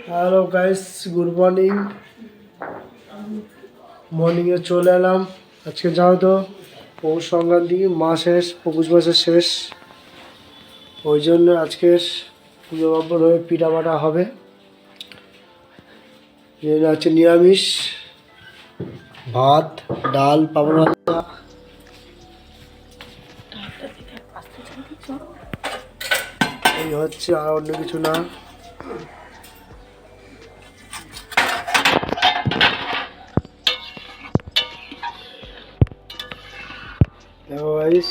Hello guys, good morning. মর্নিংয়ে চলে এলাম। আজকে যাও তো পৌষ সংক্রান্তি, মাস শেষ, পৌষ মাসের শেষ। ওই জন্য আজকে পুজো বাপ্পর হয়ে পিঠা পাটা হবে। এটা হচ্ছে নিরামিষ, ভাত, ডাল, পাপড় ভাজা। এই হচ্ছে, আর অন্য কিছু না। দেখো গাইস,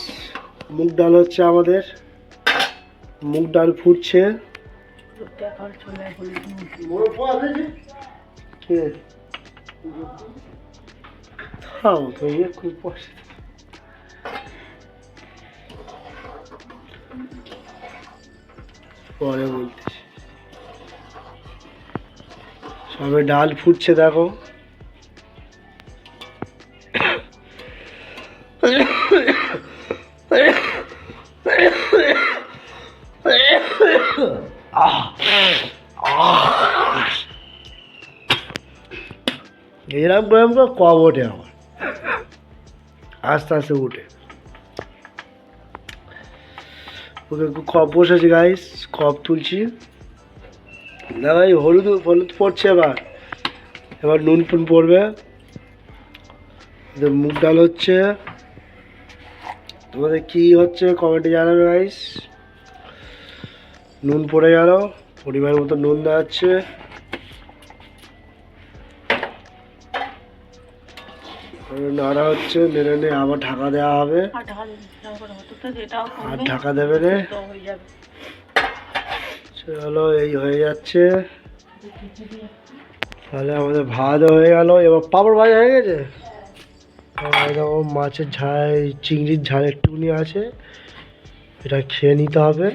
মুগ ডাল হচ্ছে আমাদের। মুগ ডাল ফুটছে। পরে বলতেছি। সবে ডাল ফুটছে দেখো। এরকম করে কব ওঠে আমার, আস্তে আস্তে উঠে। ওকে কপ বসেছি গাইস, কপ তুলছি। দেখো এই হলুদ হলুদ পড়ছে। এবার নুন ফুন পড়বে। মুগ ডাল হচ্ছে। তোমাদের কি হচ্ছে কমেন্টে জানাবে গাইস। নুন পড়ে গেল, পরিমাণ মতো নুন দেওয়া হচ্ছে। নাড়া হচ্ছে, নেড়ে নিয়ে আবার ঢাকা দেওয়া হবে। আর ঢাকা দেবে রে। চলো, এই হয়ে যাচ্ছে। তাহলে আমাদের ভাত হয়ে গেল। এবার পাঁপড় ভাজা হয়ে গেছে। দেখো মাছের ঝাল, চিংড়ির ঝাল একটুখানি আছে, এটা খেয়ে নিতে হবে।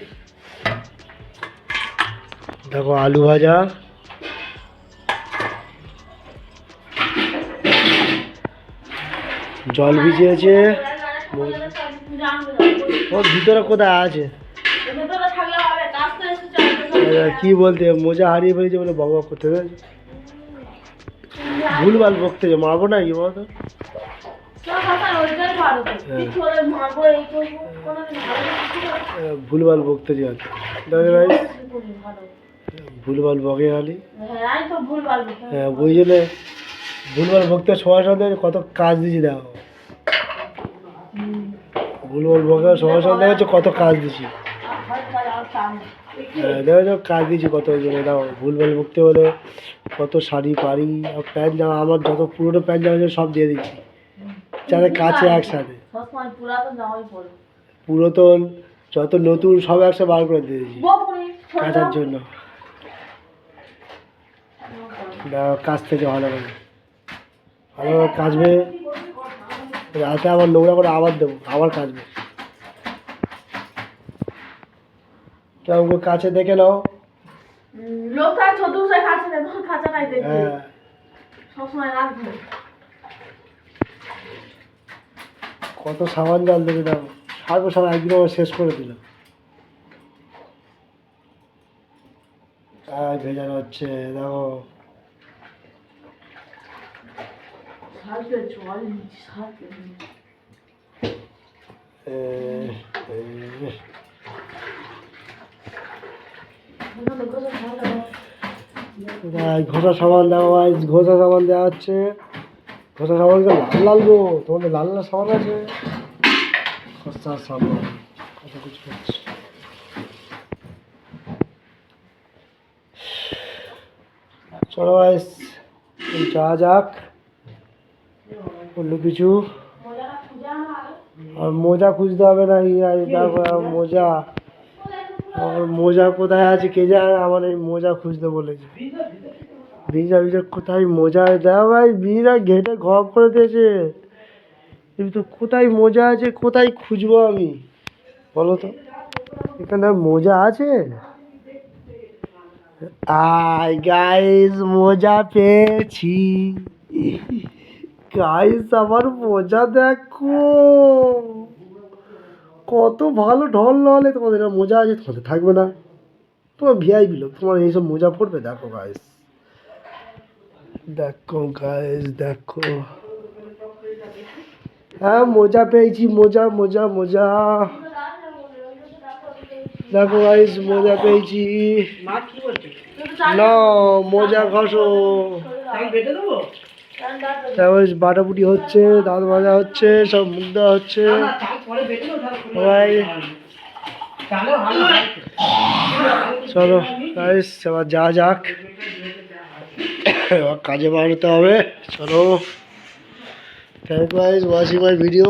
দেখো আলু ভাজা, জল ভিজিয়েছে। ওর ভিতরে কোথায় আছে কি বলতে, মোজা হারিয়ে ফেলেছে বলে বাবা করতে গেছে। ভুলভাল বকতে মারবো না কি বলতো। ভুলভাল বকতে যান, ভুলভাল বকে খালি। হ্যাঁ বুঝলে, ভুলভাল বকতে সময় সঙ্গে কত কাজ দিয়েছি। দেখো ভুলভাল বকে সময় সঙ্গে হচ্ছে কত কাজ দিয়েছি। হ্যাঁ দেখো কাজ দিয়েছি কত। ওই জন্য দেখো ভুলভাল বকতে বলে কত শাড়ি পাড়ি আর প্যান্ট জামা, আমার যত পুরোনো প্যান্ট জামা সব দিয়ে দিচ্ছি যাতে কাছে একসাথে। পুরাতন যত নতুন সব একসাথে বার করে দিয়ে দিচ্ছি কাচার জন্য। দেখো কাজ থেকে ভালোভাবে কাচবে। রাতে আবার নোংরা করে আবার দেবো, আবার কাচবে। কেমন করে কাছে দেখে নাও। হ্যাঁ কত সাবান জল দেবে। দেখো সার্ফ সাবান একদিন আমার শেষ করে দিল। ভেজানো হচ্ছে দেখো। ঘষা সাবান দেওয়া, ঘষা সাবান দেওয়া হচ্ছে। ঘষা সাবান লাল লাল গো, তোমাদের লাল লাল সাবান আছে। ঘষা সাবান কত কিছু হচ্ছে। চলো গাইস যাওয়া যাক অন্য কিছু। আর মোজা খুঁজতে হবে না। দেখো মোজা, আমার মোজা কোথায় আছে কে জানে। আমার এই মোজা খুঁজতে বলেছে। ভিজা ভিজা কোথায় মোজা? দেখো ভাই ভিজা ঘেটে ঘর করে দিয়েছে। কিন্তু কোথায় মোজা আছে, কোথায় খুঁজবো আমি বলো তো? এখানে মোজা আছে? আয় গাইস, মোজা পেয়েছি গাইস। আমার মোজা দেখো কত ভালো ঢল। নাহলে তোমাদের মোজা আছে, তোমাদের থাকবে না। তোমার ভিআইপি লোক, তোমার এইসব মোজা পড়বে? দেখো গাইস, দেখো গাইস, দেখো। হ্যাঁ মোজা পেয়েছি, মোজা মোজা মোজা। দেখো গাইস মোজা পেয়েছি। না মোজা ঘষো। বাটাবুটি হচ্ছে, দাঁত মাজা হচ্ছে, সব মুখ দেওয়া হচ্ছে সবাই। চলো গাইস এবার যা যাক, এবার কাজে বার হতে হবে। চলো, thank you guys watching my video.